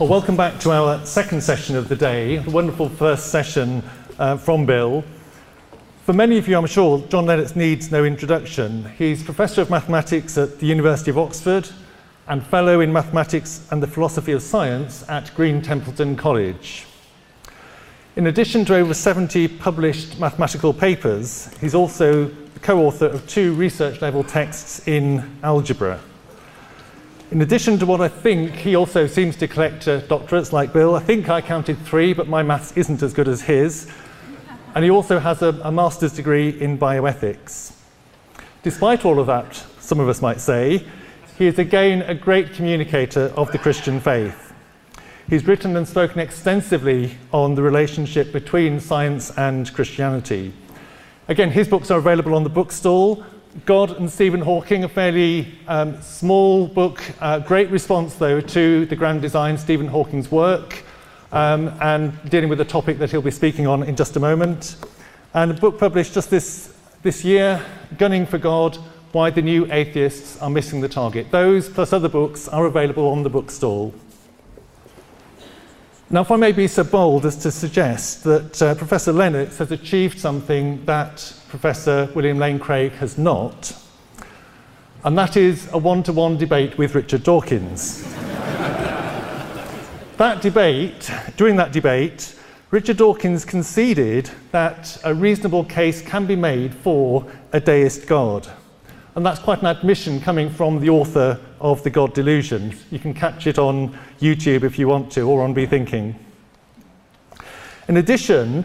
Well, welcome back to our second session of the day, the wonderful first session from Bill. For many of you, I'm sure, John Lennox needs no introduction. He's Professor of Mathematics at the University of Oxford and Fellow in Mathematics and the Philosophy of Science at Green Templeton College. In addition to over 70 published mathematical papers, he's also the co-author of 2 research-level texts in algebra. In addition to what I think, he also seems to collect doctorates like Bill. I think I counted 3, but my maths isn't as good as his. And he also has a master's degree in bioethics. Despite all of that, some of us might say, he is again a great communicator of the Christian faith. He's written and spoken extensively on the relationship between science and Christianity. Again, his books are available on the bookstall. God and Stephen Hawking, a fairly small book, great response though to the grand design, Stephen Hawking's work, and dealing with a topic that he'll be speaking on in just a moment. And a book published just this year, Gunning for God, Why the New Atheists Are Missing the Target. Those plus other books are available on the bookstall. Now, if I may be so bold as to suggest that Professor Lennox has achieved something that Professor William Lane Craig has not, and that is a one-to-one debate with Richard Dawkins. During that debate, Richard Dawkins conceded that a reasonable case can be made for a deist God. And that's quite an admission coming from the author of The God Delusion. You can catch it on YouTube if you want to, or on Be Thinking. In addition,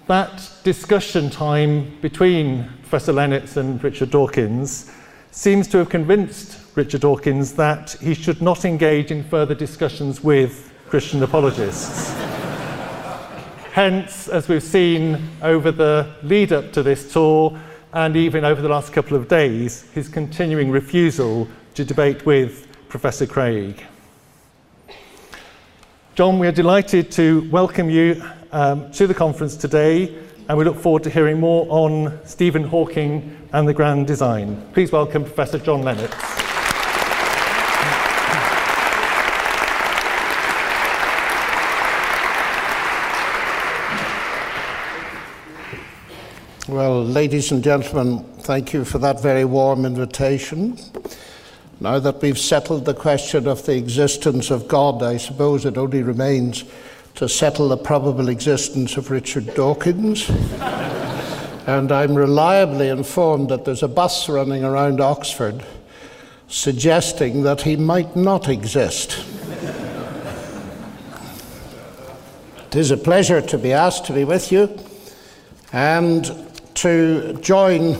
that discussion time between Professor Lennox and Richard Dawkins seems to have convinced Richard Dawkins that he should not engage in further discussions with Christian apologists. Hence, as we've seen over the lead up to this tour, and even over the last couple of days, his continuing refusal to debate with Professor Craig. John, we are delighted to welcome you to the conference today, and we look forward to hearing more on Stephen Hawking and the grand design. Please welcome Professor John Lennox. Well, ladies and gentlemen, thank you for that very warm invitation. Now that we've settled the question of the existence of God, I suppose it only remains to settle the probable existence of Richard Dawkins. And I'm reliably informed that there's a bus running around Oxford suggesting that he might not exist. It is a pleasure to be asked to be with you and to join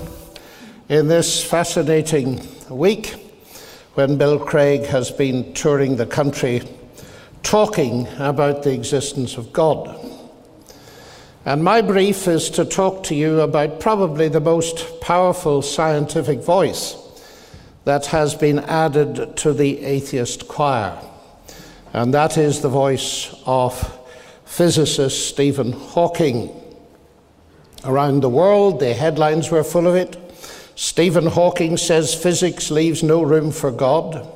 in this fascinating week when Bill Craig has been touring the country talking about the existence of God. And my brief is to talk to you about probably the most powerful scientific voice that has been added to the atheist choir. And that is the voice of physicist Stephen Hawking. Around the world, the headlines were full of it. Stephen Hawking says physics leaves no room for God,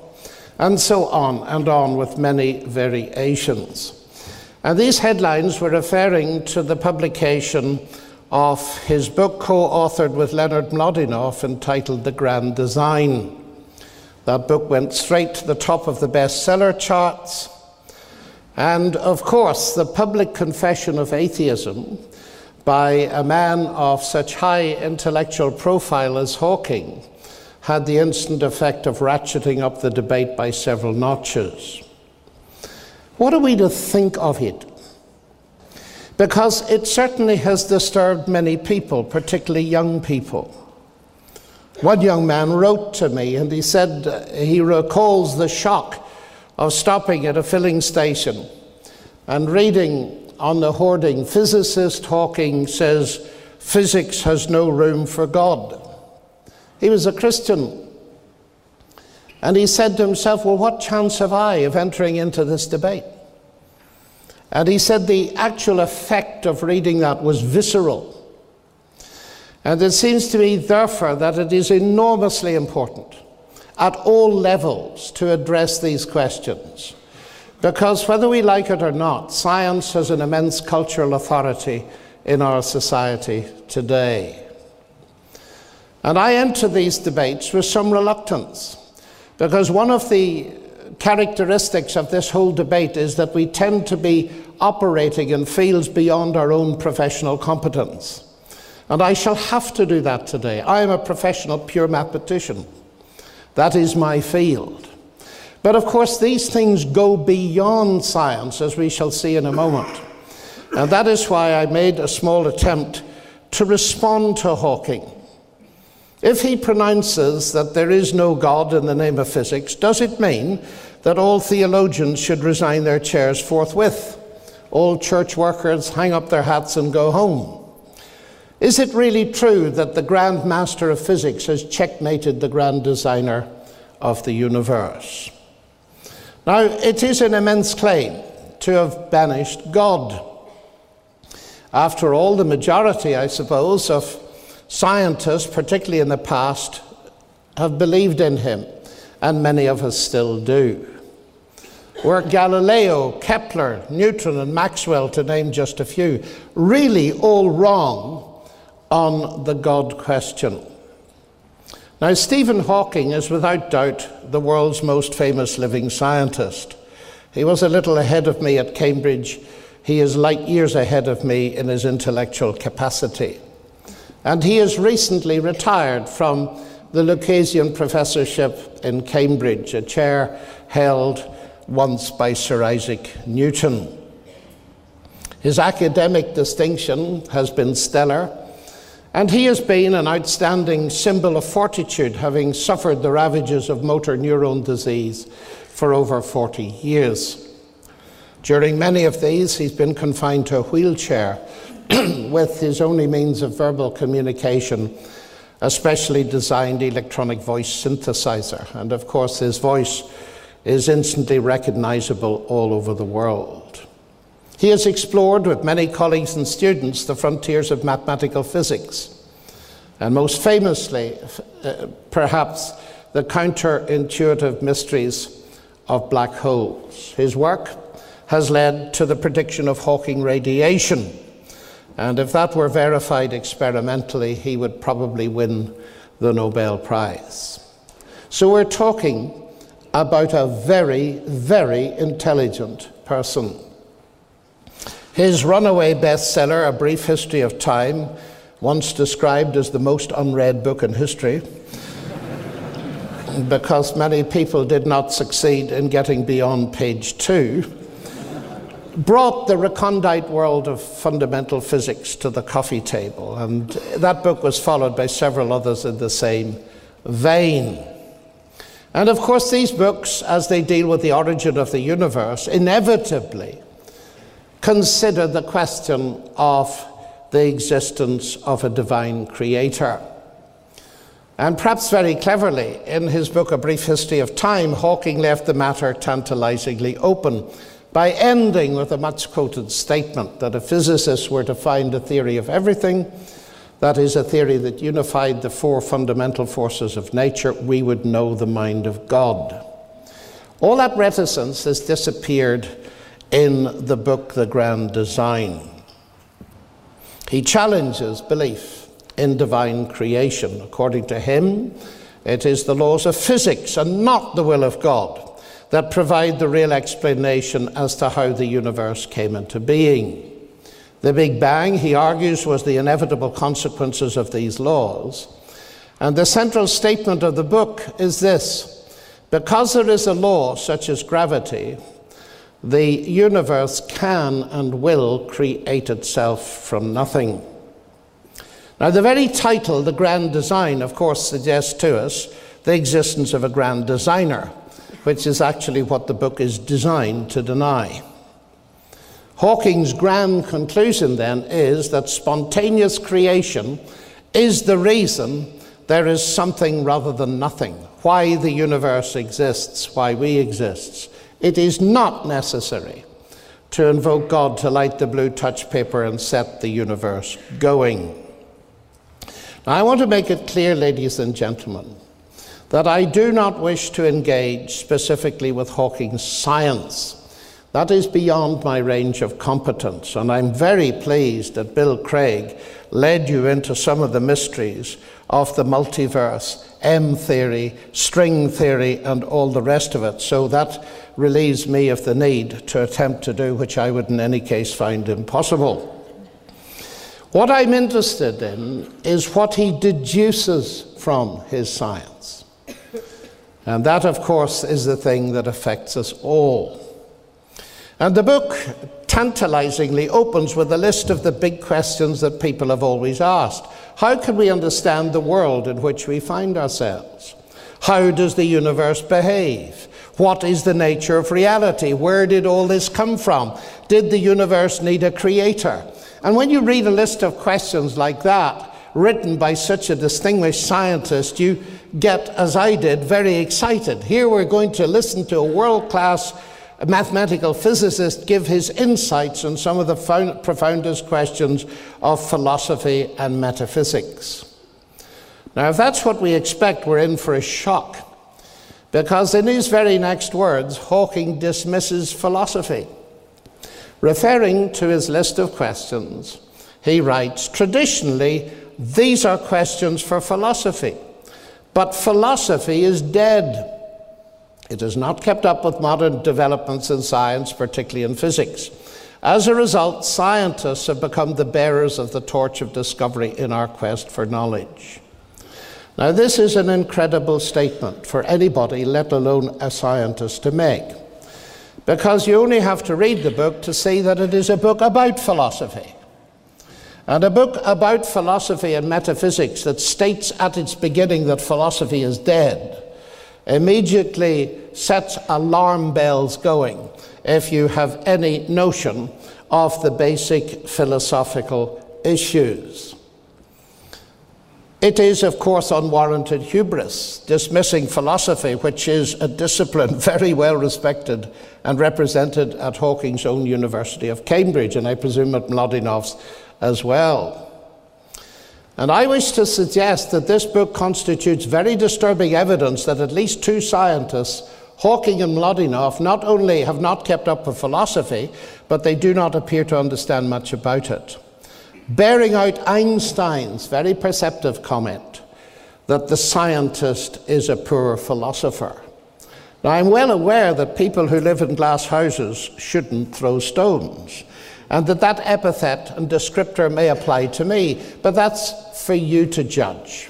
and so on and on with many variations. And these headlines were referring to the publication of his book co-authored with Leonard Mlodinow entitled The Grand Design. That book went straight to the top of the bestseller charts. And of course, the public confession of atheism by a man of such high intellectual profile as Hawking had the instant effect of ratcheting up the debate by several notches. What are we to think of it? Because it certainly has disturbed many people, particularly young people. One young man wrote to me and he said he recalls the shock of stopping at a filling station and reading on the hoarding, physicist Hawking says, physics has no room for God. He was a Christian. And he said to himself, well, what chance have I of entering into this debate? And he said the actual effect of reading that was visceral. And it seems to me, therefore, that it is enormously important at all levels to address these questions. Because whether we like it or not, science has an immense cultural authority in our society today. And I enter these debates with some reluctance, because one of the characteristics of this whole debate is that we tend to be operating in fields beyond our own professional competence. And I shall have to do that today. I am a professional pure mathematician. That is my field. But of course, these things go beyond science, as we shall see in a moment. And that is why I made a small attempt to respond to Hawking. If he pronounces that there is no God in the name of physics, does it mean that all theologians should resign their chairs forthwith? All church workers hang up their hats and go home? Is it really true that the grand master of physics has checkmated the grand designer of the universe? Now, it is an immense claim to have banished God. After all, the majority, I suppose, of scientists, particularly in the past, have believed in him, and many of us still do. Were Galileo, Kepler, Newton, and Maxwell, to name just a few, really all wrong on the God question? Now, Stephen Hawking is without doubt the world's most famous living scientist. He was a little ahead of me at Cambridge. He is light years ahead of me in his intellectual capacity. And he has recently retired from the Lucasian Professorship in Cambridge, a chair held once by Sir Isaac Newton. His academic distinction has been stellar, and he has been an outstanding symbol of fortitude, having suffered the ravages of motor neuron disease for over 40 years. During many of these, he's been confined to a wheelchair with his only means of verbal communication a specially designed electronic voice synthesizer. And of course, his voice is instantly recognizable all over the world. He has explored with many colleagues and students the frontiers of mathematical physics, and most famously, perhaps, the counterintuitive mysteries of black holes. His work has led to the prediction of Hawking radiation, and if that were verified experimentally, he would probably win the Nobel Prize. So we're talking about a very, very intelligent person. His runaway bestseller, A Brief History of Time, once described as the most unread book in history, because many people did not succeed in getting beyond page 2, brought the recondite world of fundamental physics to the coffee table, and that book was followed by several others in the same vein. And of course, these books, as they deal with the origin of the universe, inevitably consider the question of the existence of a divine creator. And perhaps very cleverly, in his book A Brief History of Time, Hawking left the matter tantalizingly open by ending with a much-quoted statement that if physicists were to find a theory of everything, that is, a theory that unified the four fundamental forces of nature, we would know the mind of God. All that reticence has disappeared in the book The Grand Design. He challenges belief in divine creation. According to him, it is the laws of physics and not the will of God that provide the real explanation as to how the universe came into being. The Big Bang, he argues, was the inevitable consequences of these laws. And the central statement of the book is this: because there is a law such as gravity, the universe can and will create itself from nothing. Now, the very title, The Grand Design, of course, suggests to us the existence of a grand designer, which is actually what the book is designed to deny. Hawking's grand conclusion, then, is that spontaneous creation is the reason there is something rather than nothing, why the universe exists, why we exist. It is not necessary to invoke God to light the blue touch paper and set the universe going. Now, I want to make it clear, ladies and gentlemen, that I do not wish to engage specifically with Hawking's science. That is beyond my range of competence, and I'm very pleased that Bill Craig led you into some of the mysteries of the multiverse, M theory, string theory, and all the rest of it. So that relieves me of the need to attempt to do which I would in any case find impossible. What I'm interested in is what he deduces from his science. And that, of course, is the thing that affects us all. And the book tantalizingly opens with a list of the big questions that people have always asked. How can we understand the world in which we find ourselves? How does the universe behave? What is the nature of reality? Where did all this come from? Did the universe need a creator? And when you read a list of questions like that, written by such a distinguished scientist, you get, as I did, very excited. Here we're going to listen to a world-class mathematical physicist give his insights on some of the profoundest questions of philosophy and metaphysics. Now, if that's what we expect, we're in for a shock, because in his very next words, Hawking dismisses philosophy. Referring to his list of questions, he writes, "Traditionally, these are questions for philosophy, but philosophy is dead. It has not kept up with modern developments in science, particularly in physics. As a result, scientists have become the bearers of the torch of discovery in our quest for knowledge." Now, this is an incredible statement for anybody, let alone a scientist, to make, because you only have to read the book to see that it is a book about philosophy. And a book about philosophy and metaphysics that states at its beginning that philosophy is dead immediately sets alarm bells going if you have any notion of the basic philosophical issues. It is, of course, unwarranted hubris, dismissing philosophy, which is a discipline very well respected and represented at Hawking's own University of Cambridge, and I presume at Mlodinov's as well. And I wish to suggest that this book constitutes very disturbing evidence that at least two scientists, Hawking and Mlodinov, not only have not kept up with philosophy, but they do not appear to understand much about it. Bearing out Einstein's very perceptive comment that the scientist is a poor philosopher. Now, I'm well aware that people who live in glass houses shouldn't throw stones, and that epithet and descriptor may apply to me, but that's for you to judge.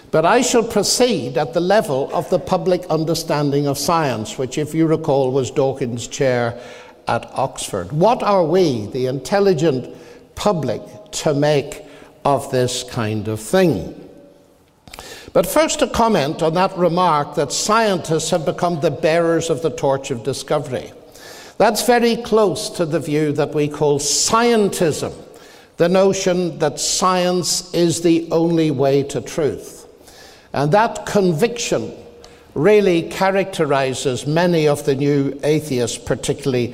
But I shall proceed at the level of the public understanding of science, which, if you recall, was Dawkins' chair at Oxford. What are we, the intelligent public, to make of this kind of thing? But first, a comment on that remark that scientists have become the bearers of the torch of discovery. That's very close to the view that we call scientism, the notion that science is the only way to truth. And that conviction really characterizes many of the new atheists, particularly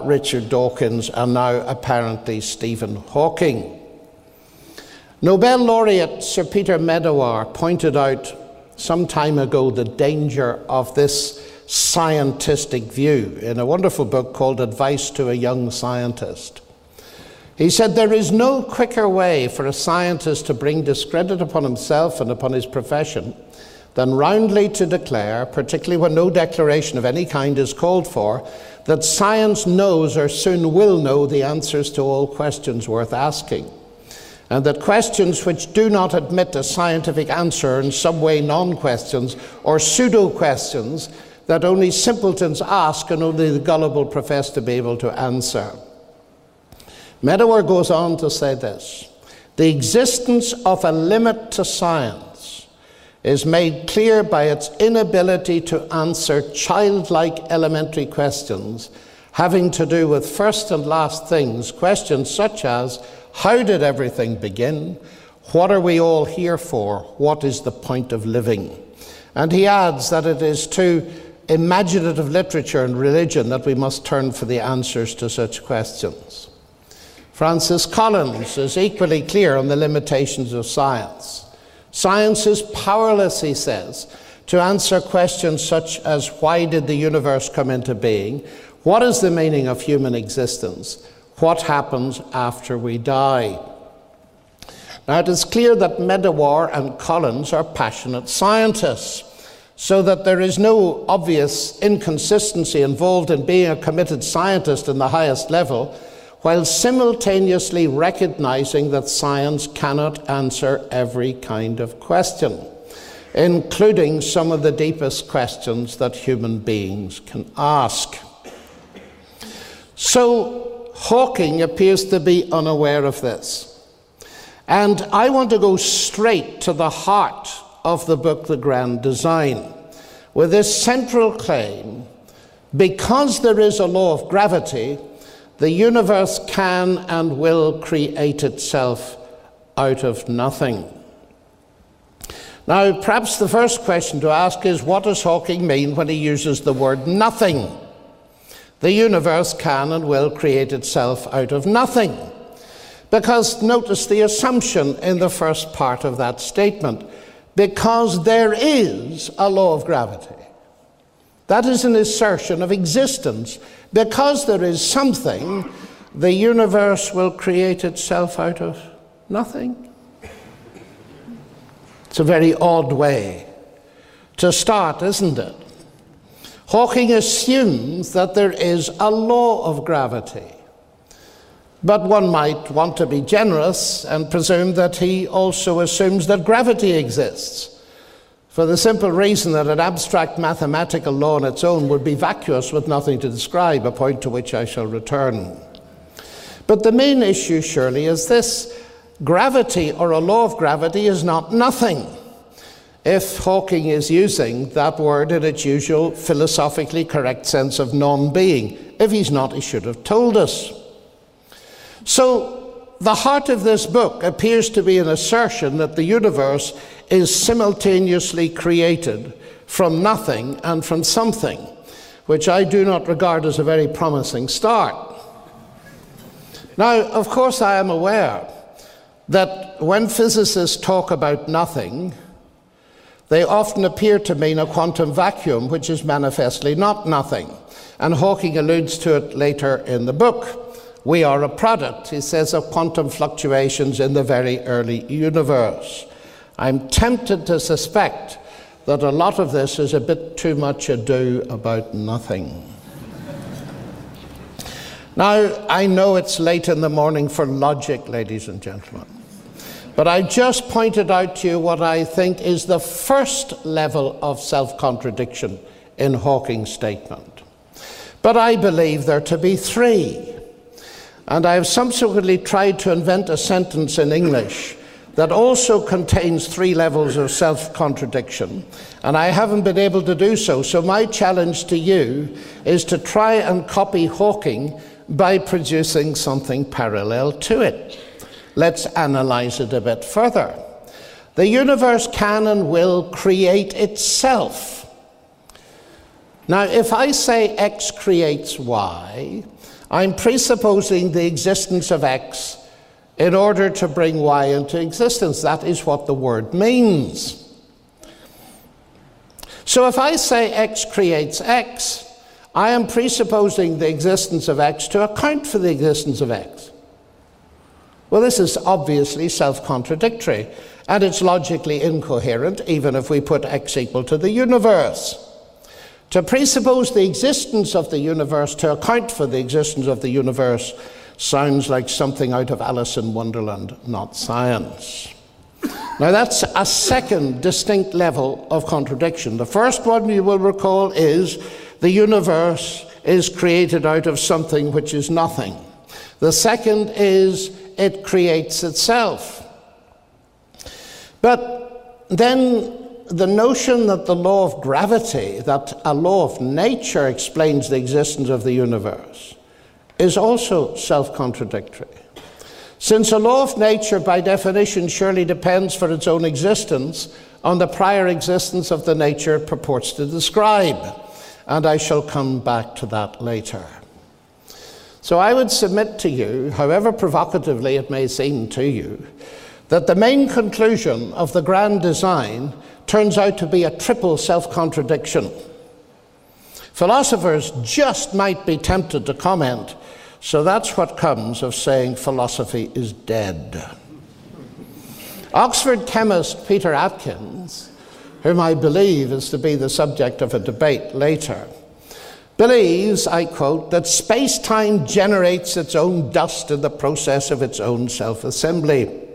Richard Dawkins and now apparently Stephen Hawking. Nobel laureate Sir Peter Medawar pointed out some time ago the danger of this scientistic view in a wonderful book called Advice to a Young Scientist. He said, "There is no quicker way for a scientist to bring discredit upon himself and upon his profession than roundly to declare, particularly when no declaration of any kind is called for, that science knows or soon will know the answers to all questions worth asking, and that questions which do not admit a scientific answer are in some way non-questions or pseudo-questions that only simpletons ask and only the gullible profess to be able to answer." Medawar goes on to say this: "The existence of a limit to science is made clear by its inability to answer childlike elementary questions having to do with first and last things, questions such as, how did everything begin? What are we all here for? What is the point of living?" And he adds that it is to imaginative literature and religion that we must turn for the answers to such questions. Francis Collins is equally clear on the limitations of science. Science is powerless, he says, to answer questions such as why did the universe come into being, What is the meaning of human existence? What happens after we die? Now, it is clear that Medawar and Collins are passionate scientists, so that there is no obvious inconsistency involved in being a committed scientist in the highest level, while simultaneously recognizing that science cannot answer every kind of question, including some of the deepest questions that human beings can ask. So, Hawking appears to be unaware of this. And I want to go straight to the heart of the book, The Grand Design, with this central claim: because there is a law of gravity, the universe can and will create itself out of nothing. Now, perhaps the first question to ask is, what does Hawking mean when he uses the word nothing? The universe can and will create itself out of nothing. Because notice the assumption in the first part of that statement: because there is a law of gravity. That is an assertion of existence. Because there is something, the universe will create itself out of nothing. It's a very odd way to start, isn't it? Hawking assumes that there is a law of gravity. But one might want to be generous and presume that he also assumes that gravity exists, for the simple reason that an abstract mathematical law on its own would be vacuous with nothing to describe, a point to which I shall return. But the main issue surely is this: gravity, or a law of gravity, is not nothing, if Hawking is using that word in its usual philosophically correct sense of non-being. If he's not, he should have told us. So, the heart of this book appears to be an assertion that the universe is simultaneously created from nothing and from something, which I do not regard as a very promising start. Now, of course, I am aware that when physicists talk about nothing, they often appear to mean a quantum vacuum, which is manifestly not nothing. And Hawking alludes to it later in the book. We are a product, he says, of quantum fluctuations in the very early universe. I'm tempted to suspect that a lot of this is a bit too much ado about nothing. Now, I know it's late in the morning for logic, ladies and gentlemen, but I just pointed out to you what I think is the first level of self-contradiction in Hawking's statement. But I believe there to be three. And I have subsequently tried to invent a sentence in English that also contains three levels of self-contradiction, and I haven't been able to do so. So my challenge to you is to try and copy Hawking by producing something parallel to it. Let's analyze it a bit further. The universe can and will create itself. Now, if I say X creates Y, I'm presupposing the existence of X in order to bring Y into existence. That is what the word means. So if I say X creates X, I am presupposing the existence of X to account for the existence of X. Well, this is obviously self-contradictory, and it's logically incoherent, even if we put X equal to the universe. To presuppose the existence of the universe to account for the existence of the universe sounds like something out of Alice in Wonderland, not science. Now, that's a second distinct level of contradiction. The first one, you will recall, is the universe is created out of something which is nothing. The second is it creates itself. But then the notion that the law of gravity, that a law of nature explains the existence of the universe, is also self-contradictory. Since a law of nature, by definition, surely depends for its own existence on the prior existence of the nature it purports to describe. And I shall come back to that later. So I would submit to you, however provocatively it may seem to you, that the main conclusion of the grand design turns out to be a triple self-contradiction. Philosophers just might be tempted to comment, so that's what comes of saying philosophy is dead. Oxford chemist Peter Atkins, whom I believe is to be the subject of a debate later, believes, I quote, that space-time generates its own dust in the process of its own self-assembly.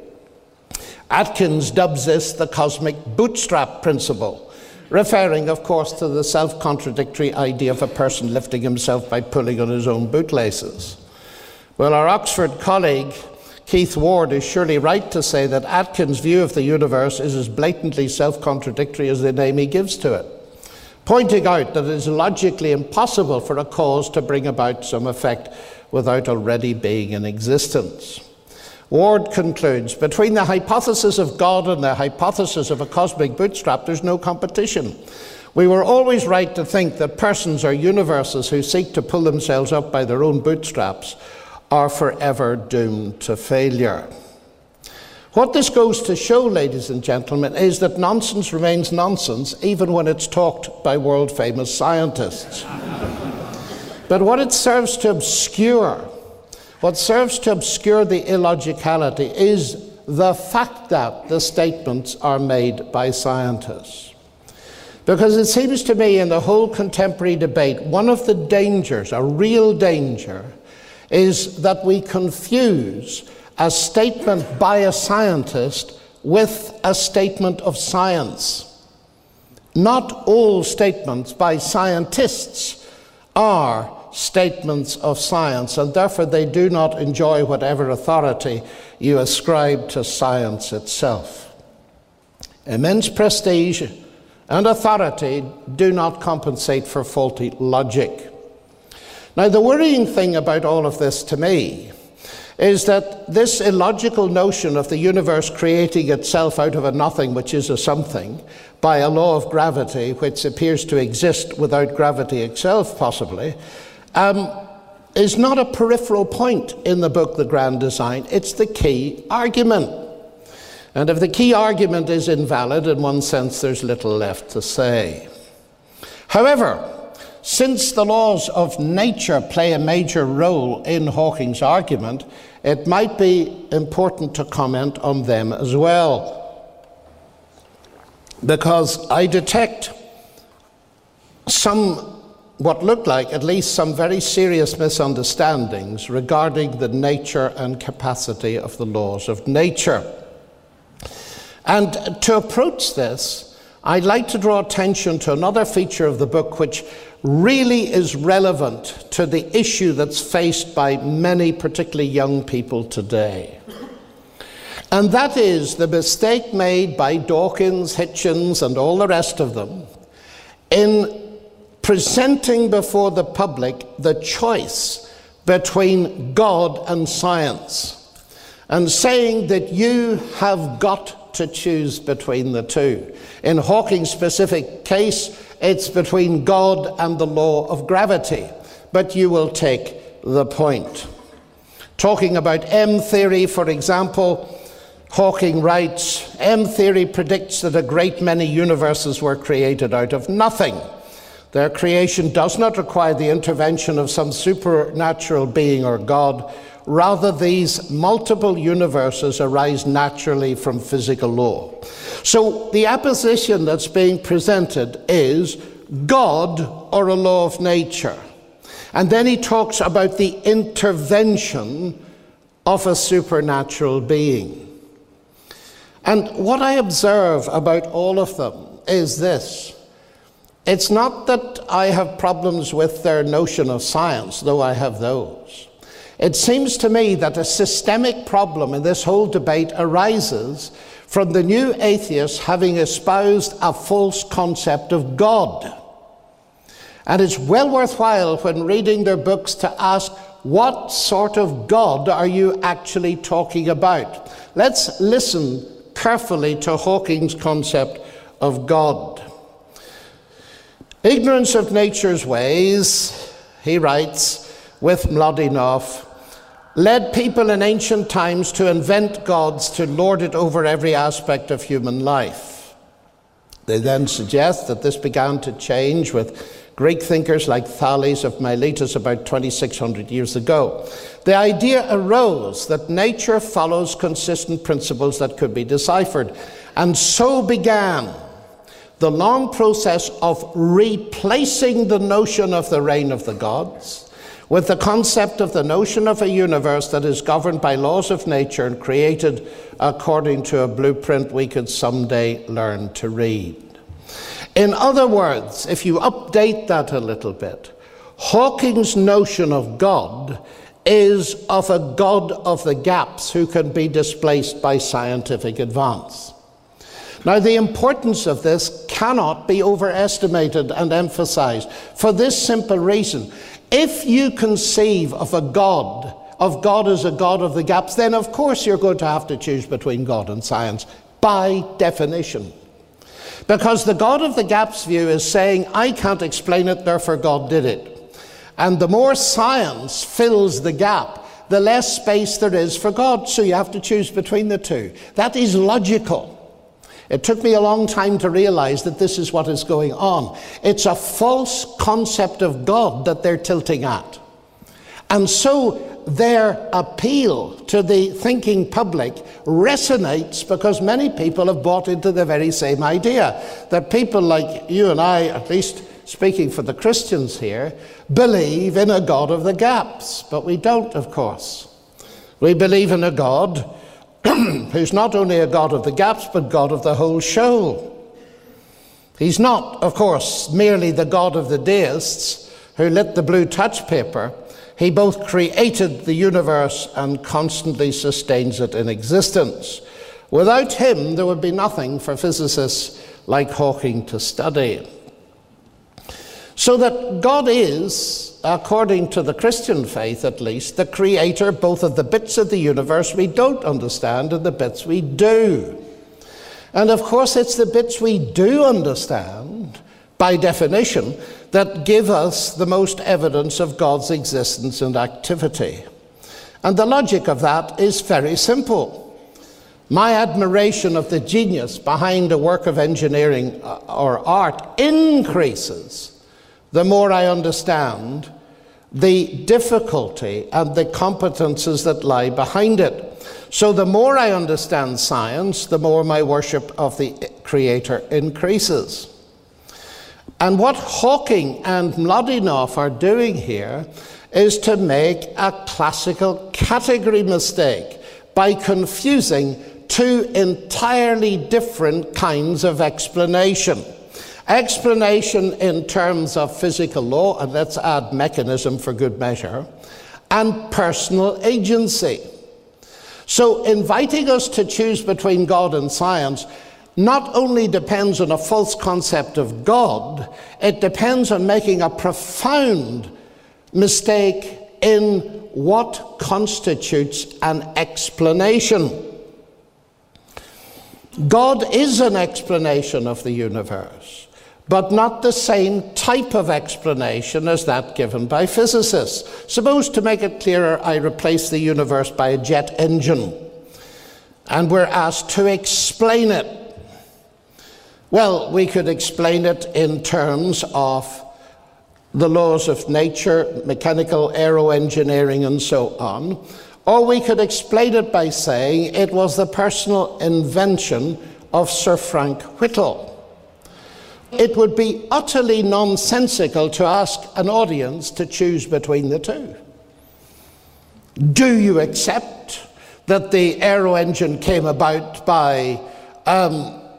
Atkins dubs this the cosmic bootstrap principle, referring, of course, to the self-contradictory idea of a person lifting himself by pulling on his own bootlaces. Well, our Oxford colleague, Keith Ward, is surely right to say that Atkins' view of the universe is as blatantly self-contradictory as the name he gives to it, pointing out that it is logically impossible for a cause to bring about some effect without already being in existence. Ward concludes, between the hypothesis of God and the hypothesis of a cosmic bootstrap, there's no competition. We were always right to think that persons or universes who seek to pull themselves up by their own bootstraps are forever doomed to failure. What this goes to show, ladies and gentlemen, is that nonsense remains nonsense even when it's talked by world-famous scientists. But what it serves to obscure, what serves to obscure the illogicality is the fact that the statements are made by scientists. Because it seems to me in the whole contemporary debate, one of the dangers, a real danger, is that we confuse a statement by a scientist with a statement of science. Not all statements by scientists are statements of science, and therefore they do not enjoy whatever authority you ascribe to science itself. Immense prestige and authority do not compensate for faulty logic. Now, the worrying thing about all of this to me is that this illogical notion of the universe creating itself out of a nothing, which is a something, by a law of gravity, which appears to exist without gravity itself, possibly, is not a peripheral point in the book, The Grand Design. It's the key argument. And if the key argument is invalid, in one sense, there's little left to say. However, since the laws of nature play a major role in Hawking's argument, it might be important to comment on them as well. Because I detect what look like at least some very serious misunderstandings regarding the nature and capacity of the laws of nature. And to approach this, I'd like to draw attention to another feature of the book which really is relevant to the issue that's faced by many, particularly young people today. And that is the mistake made by Dawkins, Hitchens, and all the rest of them in presenting before the public the choice between God and science, and saying that you have got to choose between the two. In Hawking's specific case, it's between God and the law of gravity, but you will take the point. Talking about M theory, for example, Hawking writes, M theory predicts that a great many universes were created out of nothing. Their creation does not require the intervention of some supernatural being or God. Rather, these multiple universes arise naturally from physical law. So the apposition that's being presented is God or a law of nature. And then he talks about the intervention of a supernatural being. And what I observe about all of them is this. It's not that I have problems with their notion of science, though I have those. It seems to me that a systemic problem in this whole debate arises from the new atheists having espoused a false concept of God. And it's well worthwhile when reading their books to ask, what sort of God are you actually talking about? Let's listen carefully to Hawking's concept of God. Ignorance of nature's ways, he writes, with Mlodinow, led people in ancient times to invent gods to lord it over every aspect of human life. They then suggest that this began to change with Greek thinkers like Thales of Miletus about 2,600 years ago. The idea arose that nature follows consistent principles that could be deciphered. And so began the long process of replacing the notion of the reign of the gods with the concept of the notion of a universe that is governed by laws of nature and created according to a blueprint we could someday learn to read. In other words, if you update that a little bit, Hawking's notion of God is of a God of the gaps who can be displaced by scientific advance. Now, the importance of this cannot be overestimated and emphasized for this simple reason. If you conceive of God as a God of the gaps, then of course you're going to have to choose between God and science by definition. Because the God of the gaps view is saying, I can't explain it, therefore God did it. And the more science fills the gap, the less space there is for God. So you have to choose between the two. That is logical. It took me a long time to realize that this is what is going on. It's a false concept of God that they're tilting at. And so their appeal to the thinking public resonates because many people have bought into the very same idea. That people like you and I, at least speaking for the Christians here, believe in a God of the gaps. But we don't, of course. We believe in a God who's not only a God of the gaps, but God of the whole show. He's not, of course, merely the God of the deists who lit the blue touch paper. He both created the universe and constantly sustains it in existence. Without him, there would be nothing for physicists like Hawking to study. So that God is, according to the Christian faith at least, the creator both of the bits of the universe we don't understand and the bits we do. And of course, it's the bits we do understand, by definition, that give us the most evidence of God's existence and activity. And the logic of that is very simple. My admiration of the genius behind a work of engineering or art increases the more I understand the difficulty and the competences that lie behind it. So the more I understand science, the more my worship of the Creator increases. And what Hawking and Mlodinow are doing here is to make a classical category mistake by confusing two entirely different kinds of explanation. Explanation in terms of physical law, and let's add mechanism for good measure, and personal agency. So inviting us to choose between God and science not only depends on a false concept of God, it depends on making a profound mistake in what constitutes an explanation. God is an explanation of the universe, but not the same type of explanation as that given by physicists. Suppose, to make it clearer, I replace the universe by a jet engine, and we're asked to explain it. Well, we could explain it in terms of the laws of nature, mechanical aeroengineering, and so on. Or we could explain it by saying it was the personal invention of Sir Frank Whittle. It would be utterly nonsensical to ask an audience to choose between the two. Do you accept that the aero engine came about by,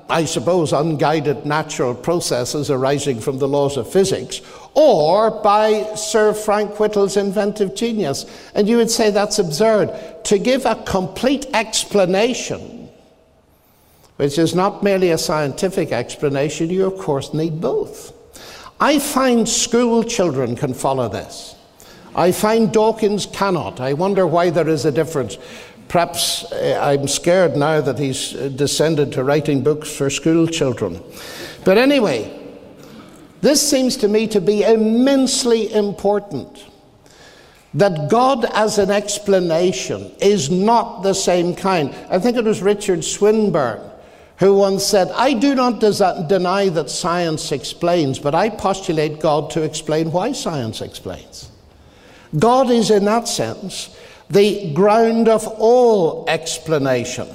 I suppose, unguided natural processes arising from the laws of physics, or by Sir Frank Whittle's inventive genius? And you would say that's absurd. To give a complete explanation, which is not merely a scientific explanation, you of course need both. I find school children can follow this. I find Dawkins cannot. I wonder why there is a difference. Perhaps I'm scared now that he's descended to writing books for school children. But anyway, this seems to me to be immensely important. That God as an explanation is not the same kind. I think it was Richard Swinburne who once said, "I do not deny that science explains, but I postulate God to explain why science explains." God is, in that sense, the ground of all explanation.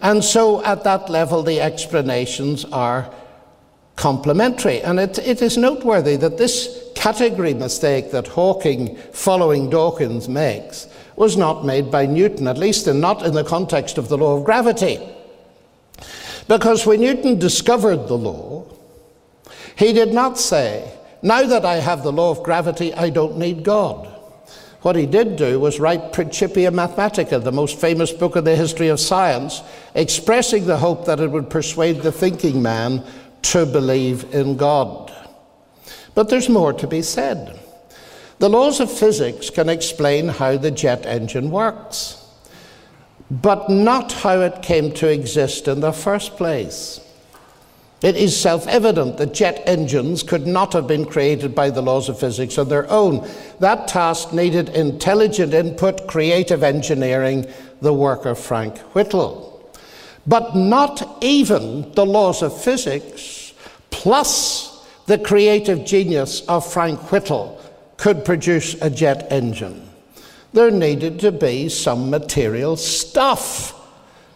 And so at that level, the explanations are complementary. And it is noteworthy that this category mistake that Hawking, following Dawkins, makes was not made by Newton, at least not in the context of the law of gravity. Because when Newton discovered the law, he did not say, "Now that I have the law of gravity, I don't need God." What he did do was write Principia Mathematica, the most famous book in the history of science, expressing the hope that it would persuade the thinking man to believe in God. But there's more to be said. The laws of physics can explain how the jet engine works, but not how it came to exist in the first place. It is self-evident that jet engines could not have been created by the laws of physics on their own. That task needed intelligent input, creative engineering, the work of Frank Whittle. But not even the laws of physics, plus the creative genius of Frank Whittle, could produce a jet engine. There needed to be some material stuff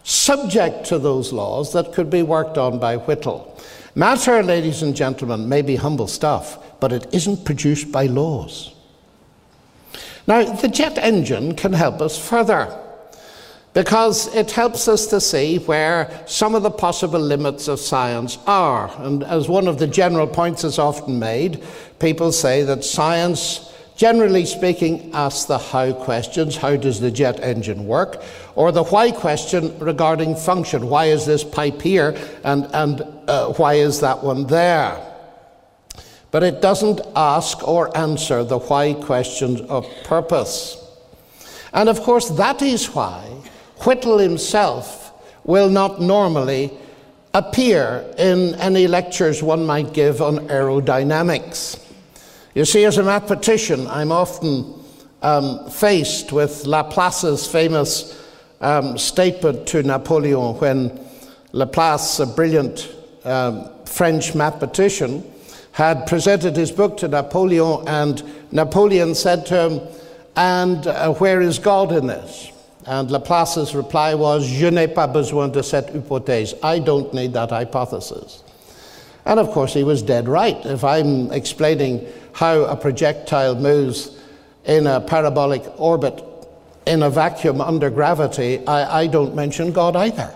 subject to those laws that could be worked on by Whittle. Matter, ladies and gentlemen, may be humble stuff, but it isn't produced by laws. Now, the jet engine can help us further, because it helps us to see where some of the possible limits of science are. And as one of the general points is often made, people say that science, generally speaking, asks the how questions: how does the jet engine work? Or the why question regarding function: why is this pipe here and why is that one there? But it doesn't ask or answer the why questions of purpose. And of course, that is why Whittle himself will not normally appear in any lectures one might give on aerodynamics. You see, as a mathematician, I'm often faced with Laplace's famous statement to Napoleon when Laplace, a brilliant French mathematician, had presented his book to Napoleon, and Napoleon said to him, "And where is God in this?" And Laplace's reply was, "Je n'ai pas besoin de cette hypothèse." I don't need that hypothesis. And of course, he was dead right. If I'm explaining how a projectile moves in a parabolic orbit in a vacuum under gravity, I don't mention God either.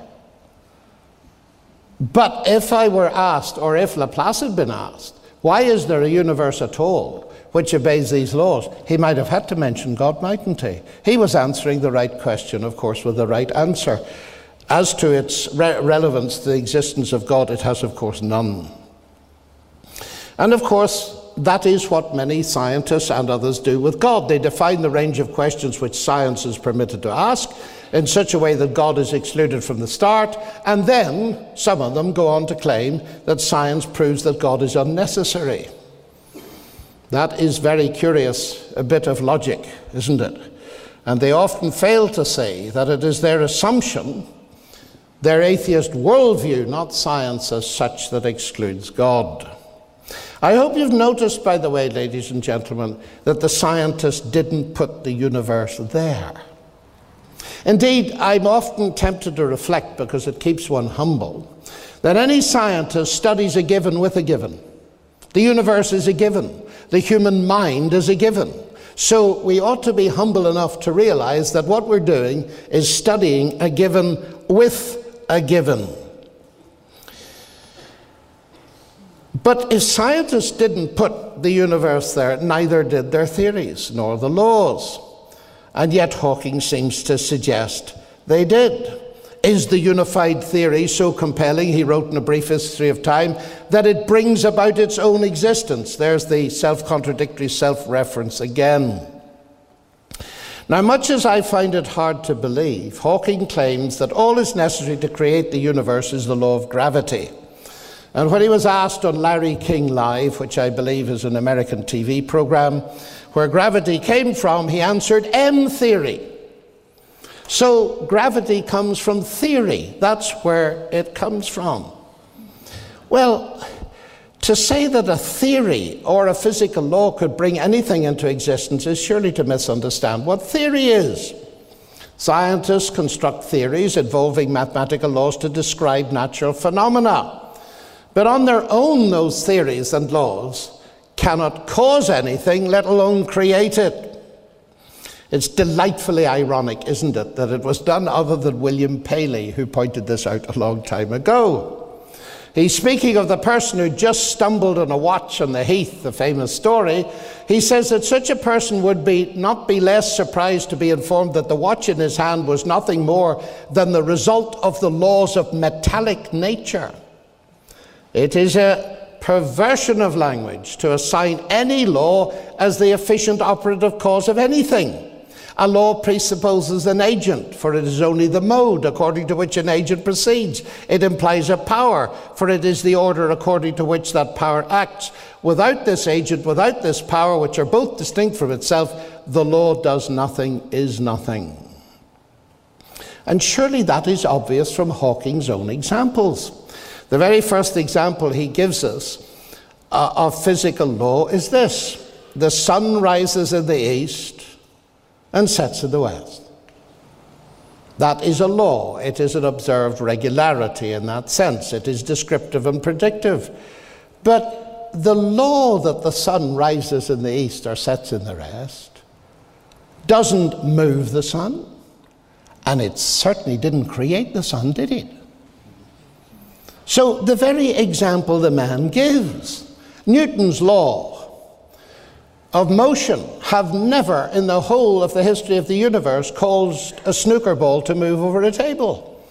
But if I were asked, or if Laplace had been asked, why is there a universe at all which obeys these laws, he might have had to mention God, mightn't he? He was answering the right question, of course, with the right answer. As to its relevance to the existence of God, it has, of course, none. And of course, that is what many scientists and others do with God. They define the range of questions which science is permitted to ask in such a way that God is excluded from the start, and then some of them go on to claim that science proves that God is unnecessary. That is very curious, a bit of logic, isn't it? And they often fail to say that it is their assumption, their atheist worldview, not science as such, that excludes God. I hope you've noticed, by the way, ladies and gentlemen, that the scientists didn't put the universe there. Indeed, I'm often tempted to reflect, because it keeps one humble, that any scientist studies a given with a given. The universe is a given. The human mind is a given. So we ought to be humble enough to realize that what we're doing is studying a given with a given. But if scientists didn't put the universe there, neither did their theories, nor the laws. And yet Hawking seems to suggest they did. Is the unified theory so compelling, he wrote in A Brief History of Time, that it brings about its own existence? There's the self-contradictory self-reference again. Now, much as I find it hard to believe, Hawking claims that all is necessary to create the universe is the law of gravity. And when he was asked on Larry King Live, which I believe is an American TV program, where gravity came from, he answered, M theory. So gravity comes from theory. That's where it comes from. Well, to say that a theory or a physical law could bring anything into existence is surely to misunderstand what theory is. Scientists construct theories involving mathematical laws to describe natural phenomena. But on their own, those theories and laws cannot cause anything, let alone create it. It's delightfully ironic, isn't it, that it was none other than William Paley who pointed this out a long time ago. He's speaking of the person who just stumbled on a watch on the heath, the famous story. He says that such a person would not be less surprised to be informed that the watch in his hand was nothing more than the result of the laws of metallic nature. It is a perversion of language to assign any law as the efficient operative cause of anything. A law presupposes an agent, for it is only the mode according to which an agent proceeds. It implies a power, for it is the order according to which that power acts. Without this agent, without this power, which are both distinct from itself, the law does nothing, is nothing. And surely that is obvious from Hawking's own examples. The very first example he gives us of physical law is this. The sun rises in the east and sets in the west. That is a law. It is an observed regularity in that sense. It is descriptive and predictive. But the law that the sun rises in the east or sets in the west doesn't move the sun, and it certainly didn't create the sun, did it? So the very example the man gives, Newton's law of motion, have never in the whole of the history of the universe caused a snooker ball to move over a table.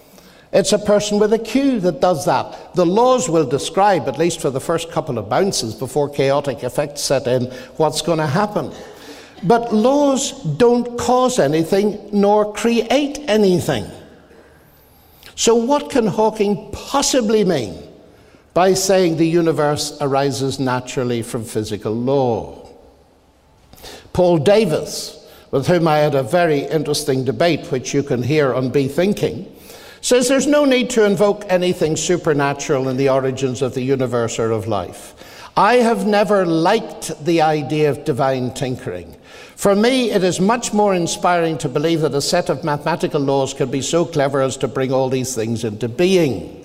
It's a person with a cue that does that. The laws will describe, at least for the first couple of bounces before chaotic effects set in, what's going to happen. But laws don't cause anything nor create anything. So what can Hawking possibly mean by saying the universe arises naturally from physical law? Paul Davis, with whom I had a very interesting debate, which you can hear on Be Thinking, says there's no need to invoke anything supernatural in the origins of the universe or of life. I have never liked the idea of divine tinkering. For me, it is much more inspiring to believe that a set of mathematical laws can be so clever as to bring all these things into being.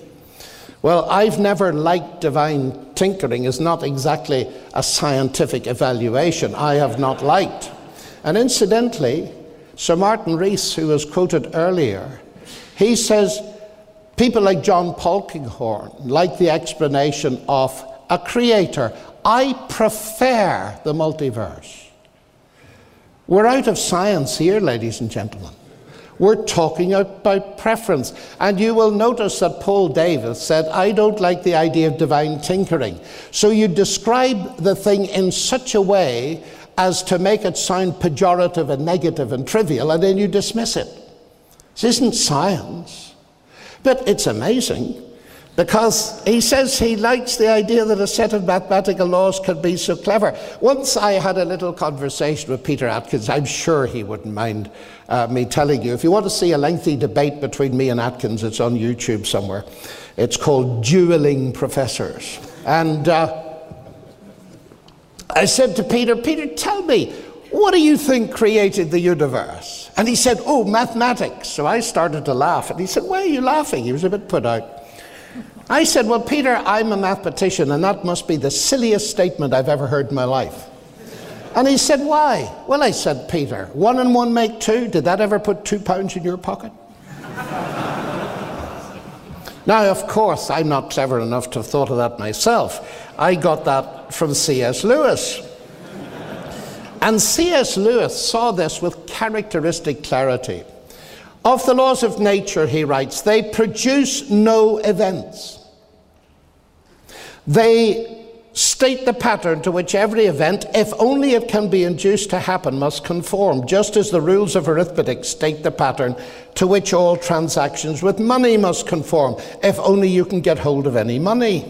Well, I've never liked divine tinkering is not exactly a scientific evaluation. I have not liked. And incidentally, Sir Martin Rees, who was quoted earlier, he says people like John Polkinghorne like the explanation of a creator. I prefer the multiverse. We're out of science here, ladies and gentlemen. We're talking about preference. And you will notice that Paul Davis said, I don't like the idea of divine tinkering. So you describe the thing in such a way as to make it sound pejorative and negative and trivial, and then you dismiss it. This isn't science. But it's amazing, because he says he likes the idea that a set of mathematical laws could be so clever. Once I had a little conversation with Peter Atkins. I'm sure he wouldn't mind me telling you. If you want to see a lengthy debate between me and Atkins, it's on YouTube somewhere. It's called Dueling Professors. And I said to Peter, tell me, what do you think created the universe? And he said, oh, mathematics. So I started to laugh. And he said, why are you laughing? He was a bit put out. I said, well, Peter, I'm a mathematician, and that must be the silliest statement I've ever heard in my life. And he said, why? Well, I said, Peter, 1 and 1 make 2. Did that ever put £2 in your pocket? Now, of course, I'm not clever enough to have thought of that myself. I got that from C.S. Lewis. And C.S. Lewis saw this with characteristic clarity. Of the laws of nature, he writes, they produce no events. They state the pattern to which every event, if only it can be induced to happen, must conform, just as the rules of arithmetic state the pattern to which all transactions with money must conform, if only you can get hold of any money.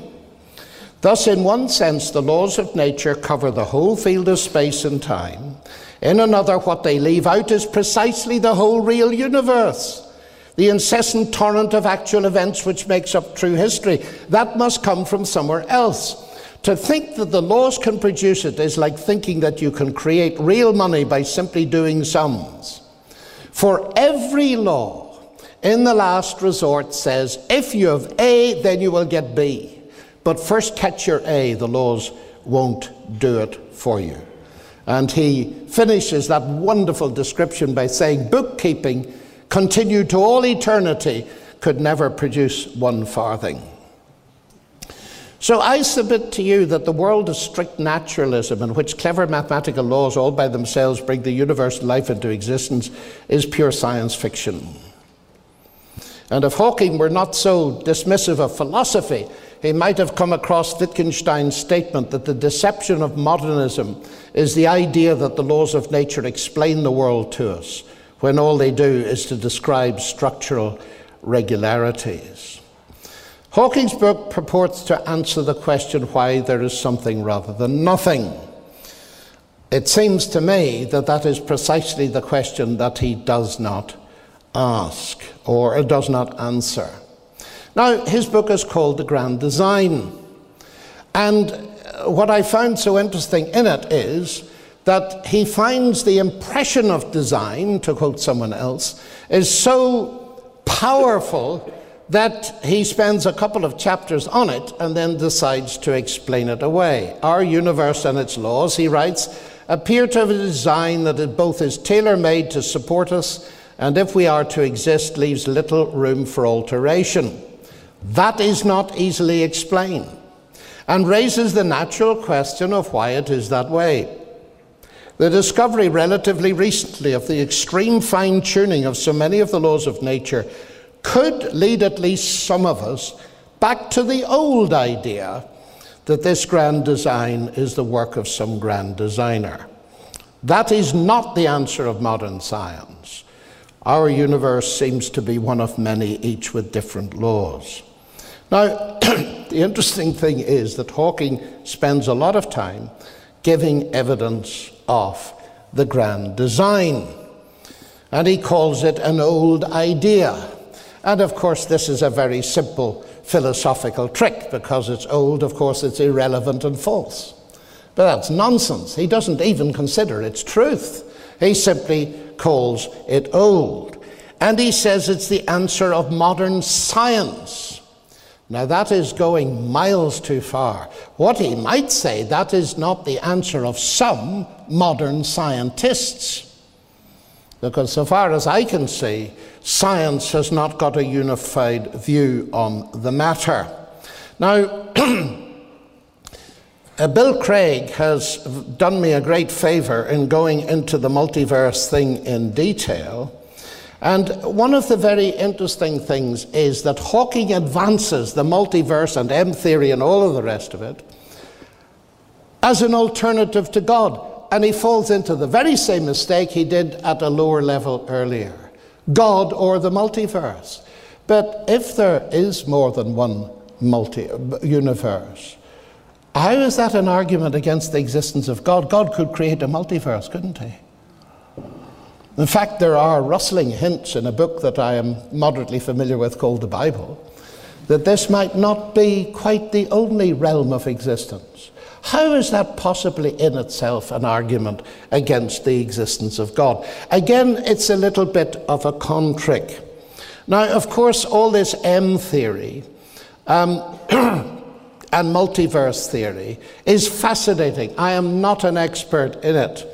Thus, in one sense, the laws of nature cover the whole field of space and time. In another, what they leave out is precisely the whole real universe, the incessant torrent of actual events which makes up true history. That must come from somewhere else. To think that the laws can produce it is like thinking that you can create real money by simply doing sums. For every law, in the last resort, says, if you have A, then you will get B. But first catch your A, the laws won't do it for you. And he finishes that wonderful description by saying, bookkeeping, continued to all eternity, could never produce 1 farthing. So I submit to you that the world of strict naturalism, in which clever mathematical laws all by themselves bring the universe life into existence, is pure science fiction. And if Hawking were not so dismissive of philosophy, he might have come across Wittgenstein's statement that the deception of modernism is the idea that the laws of nature explain the world to us, when all they do is to describe structural regularities. Hawking's book purports to answer the question why there is something rather than nothing. It seems to me that that is precisely the question that he does not ask or does not answer. Now, his book is called The Grand Design. And what I found so interesting in it is that he finds the impression of design, to quote someone else, is so powerful that he spends a couple of chapters on it and then decides to explain it away. Our universe and its laws, he writes, appear to have a design that it both is tailor-made to support us and, if we are to exist, leaves little room for alteration. That is not easily explained and raises the natural question of why it is that way. The discovery relatively recently of the extreme fine-tuning of so many of the laws of nature could lead at least some of us back to the old idea that this grand design is the work of some grand designer. That is not the answer of modern science. Our universe seems to be one of many, each with different laws. Now, the interesting thing is that Hawking spends a lot of time giving evidence of the grand design, and he calls it an old idea. And of course, this is a very simple philosophical trick. Because it's old, of course, it's irrelevant and false. But that's nonsense. He doesn't even consider its truth. He simply calls it old. And he says it's the answer of modern science. Now, that is going miles too far. What he might say, that is not the answer of some modern scientists. Because so far as I can see, science has not got a unified view on the matter. Now, Bill Craig has done me a great favor in going into the multiverse thing in detail. And one of the very interesting things is that Hawking advances the multiverse and M theory and all of the rest of it as an alternative to God. And he falls into the very same mistake he did at a lower level earlier. God or the multiverse. But if there is more than one universe, how is that an argument against the existence of God? God could create a multiverse, couldn't he? In fact, there are rustling hints in a book that I am moderately familiar with called the Bible, that this might not be quite the only realm of existence. How is that possibly in itself an argument against the existence of God? Again, it's a little bit of a con trick. Now, of course, all this M theory and multiverse theory is fascinating. I am not an expert in it.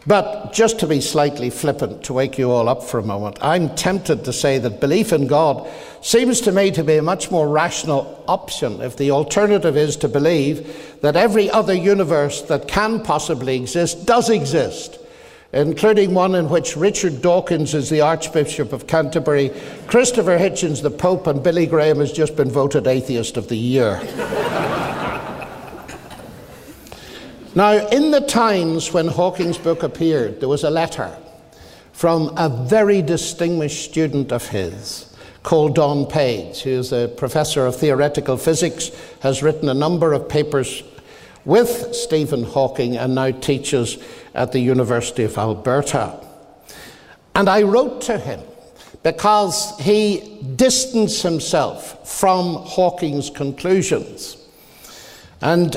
But just to be slightly flippant, to wake you all up for a moment, I'm tempted to say that belief in God seems to me to be a much more rational option if the alternative is to believe that every other universe that can possibly exist does exist, including one in which Richard Dawkins is the Archbishop of Canterbury, Christopher Hitchens the Pope, and Billy Graham has just been voted Atheist of the Year. Now, in the times when Hawking's book appeared, there was a letter from a very distinguished student of his called Don Page, who is a professor of theoretical physics, has written a number of papers with Stephen Hawking and now teaches at the University of Alberta. And I wrote to him because he distanced himself from Hawking's conclusions. And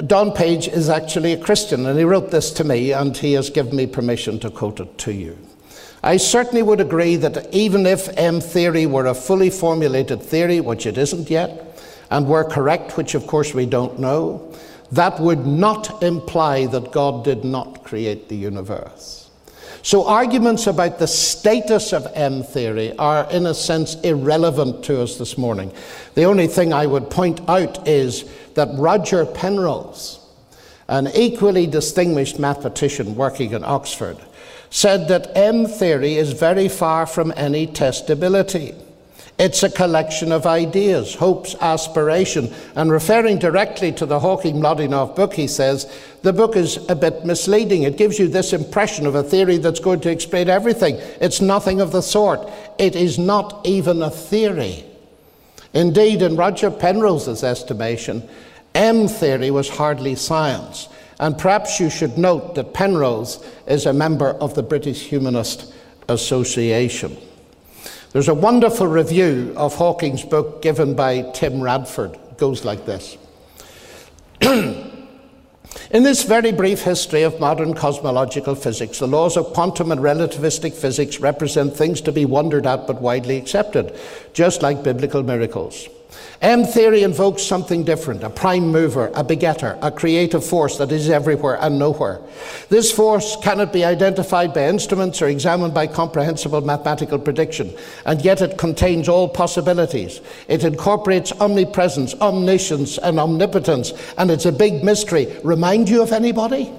Don Page is actually a Christian, and he wrote this to me, and he has given me permission to quote it to you. I certainly would agree that even if M theory were a fully formulated theory, which it isn't yet, and were correct, which of course we don't know, that would not imply that God did not create the universe. So arguments about the status of M theory are in a sense irrelevant to us this morning. The only thing I would point out is that Roger Penrose, an equally distinguished mathematician working in Oxford, said that M theory is very far from any testability. It's a collection of ideas, hopes, aspiration, and referring directly to the Hawking-Mlodinow book, he says, the book is a bit misleading. It gives you this impression of a theory that's going to explain everything. It's nothing of the sort. It is not even a theory. Indeed, in Roger Penrose's estimation, M theory was hardly science. And perhaps you should note that Penrose is a member of the British Humanist Association. There's a wonderful review of Hawking's book given by Tim Radford. It goes like this. In this very brief history of modern cosmological physics, the laws of quantum and relativistic physics represent things to be wondered at but widely accepted, just like biblical miracles. M theory invokes something different, a prime mover, a begetter, a creative force that is everywhere and nowhere. This force cannot be identified by instruments or examined by comprehensible mathematical prediction, and yet it contains all possibilities. It incorporates omnipresence, omniscience, and omnipotence, and it's a big mystery. Remind you of anybody?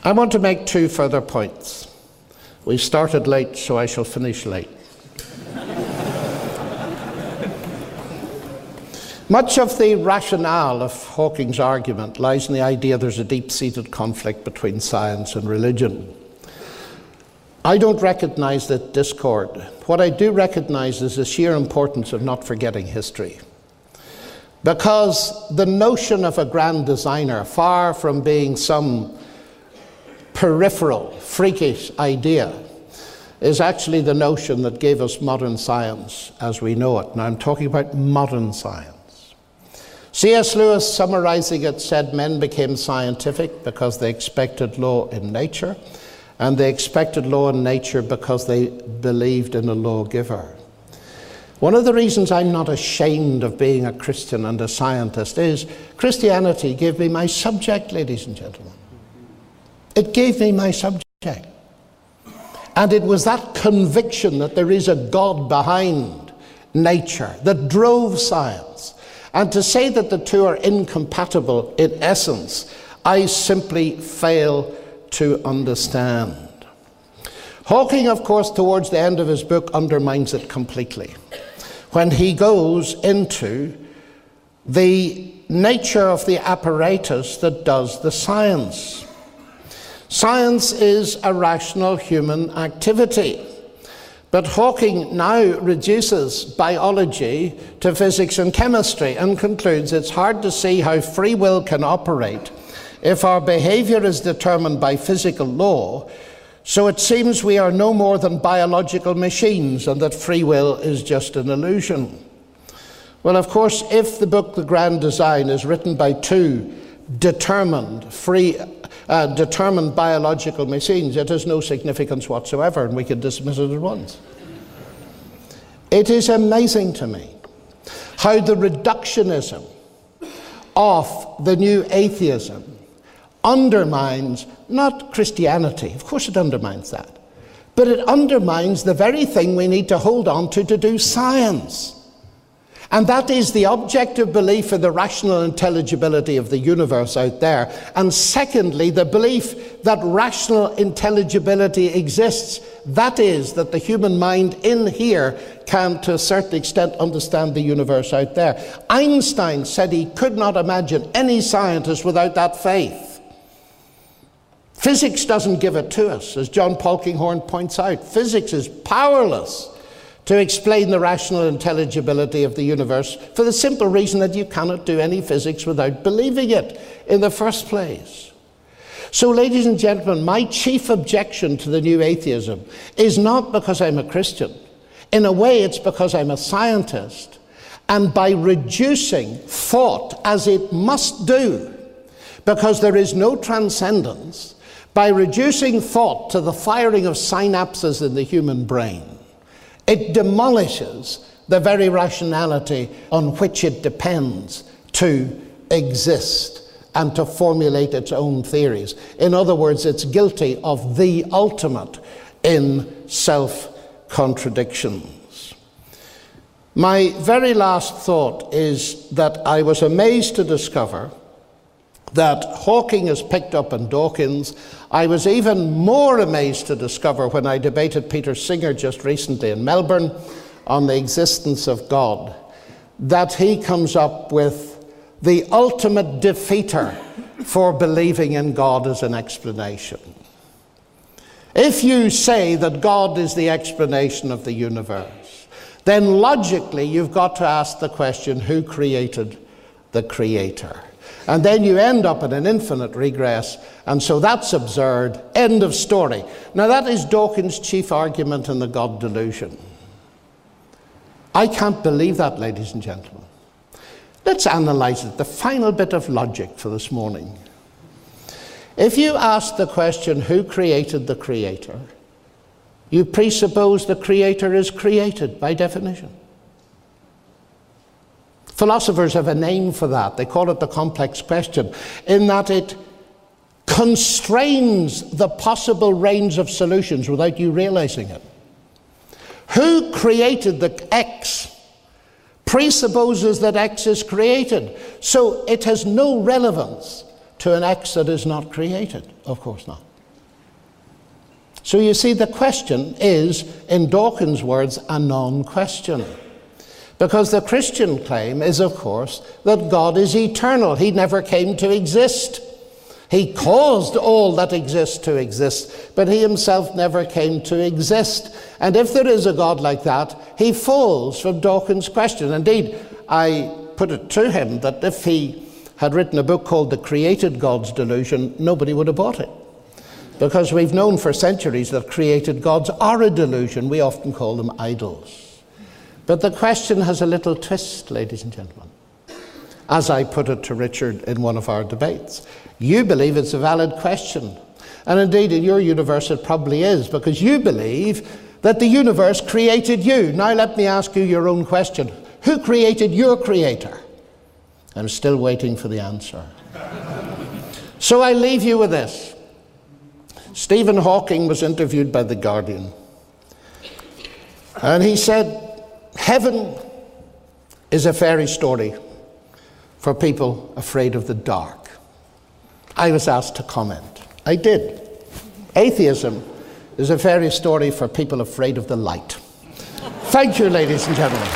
I want to make two further points. We started late, so I shall finish late. Much of the rationale of Hawking's argument lies in the idea there's a deep-seated conflict between science and religion. I don't recognize that discord. What I do recognize is the sheer importance of not forgetting history. Because the notion of a grand designer, far from being some peripheral, freakish idea, is actually the notion that gave us modern science as we know it. Now I'm talking about modern science. C.S. Lewis, summarizing it, said men became scientific because they expected law in nature, and they expected law in nature because they believed in a lawgiver. One of the reasons I'm not ashamed of being a Christian and a scientist is Christianity gave me my subject, ladies and gentlemen. It gave me my subject. And it was that conviction that there is a God behind nature that drove science. And to say that the two are incompatible in essence, I simply fail to understand. Hawking, of course, towards the end of his book, undermines it completely when he goes into the nature of the apparatus that does the science. Science is a rational human activity. But Hawking now reduces biology to physics and chemistry and concludes it's hard to see how free will can operate if our behavior is determined by physical law, so it seems we are no more than biological machines and that free will is just an illusion. Well, of course, if the book The Grand Design is written by two determined biological machines, it has no significance whatsoever, and we can dismiss it at once. It is amazing to me how the reductionism of the new atheism undermines not Christianity, of course it undermines that, but it undermines the very thing we need to hold on to do science. And that is the objective belief in the rational intelligibility of the universe out there. And secondly, the belief that rational intelligibility exists. That is, that the human mind in here can, to a certain extent, understand the universe out there. Einstein said he could not imagine any scientist without that faith. Physics doesn't give it to us, as John Polkinghorne points out. Physics is powerless to explain the rational intelligibility of the universe for the simple reason that you cannot do any physics without believing it in the first place. So, ladies and gentlemen, my chief objection to the new atheism is not because I'm a Christian. In a way, it's because I'm a scientist. And by reducing thought, as it must do, because there is no transcendence, by reducing thought to the firing of synapses in the human brain, it demolishes the very rationality on which it depends to exist and to formulate its own theories. In other words, it's guilty of the ultimate in self-contradictions. My very last thought is that I was amazed to discover that Hawking is picked up in Dawkins. I was even more amazed to discover when I debated Peter Singer just recently in Melbourne on the existence of God, that he comes up with the ultimate defeater for believing in God as an explanation. If you say that God is the explanation of the universe, then logically you've got to ask the question, who created the creator? And then you end up in an infinite regress, and so that's absurd. End of story. Now that is Dawkins' chief argument in the God delusion. I can't believe that, ladies and gentlemen. Let's analyze it, the final bit of logic for this morning. If you ask the question, who created the creator, you presuppose the creator is created by definition. Philosophers have a name for that. They call it the complex question, in that it constrains the possible range of solutions without you realizing it. Who created the X presupposes that X is created. So it has no relevance to an X that is not created. Of course not. So you see, the question is, in Dawkins' words, a non-question. Because the Christian claim is, of course, that God is eternal. He never came to exist. He caused all that exists to exist, but he himself never came to exist. And if there is a God like that, he falls from Dawkins' question. Indeed, I put it to him that if he had written a book called The Created God's Delusion, nobody would have bought it. Because we've known for centuries that created gods are a delusion. We often call them idols. But the question has a little twist, ladies and gentlemen. As I put it to Richard in one of our debates, you believe it's a valid question. And indeed, in your universe, it probably is, because you believe that the universe created you. Now let me ask you your own question. Who created your creator? I'm still waiting for the answer. So I leave you with this. Stephen Hawking was interviewed by The Guardian. And he said, heaven is a fairy story for people afraid of the dark. I was asked to comment. I did. Atheism is a fairy story for people afraid of the light. Thank you, ladies and gentlemen.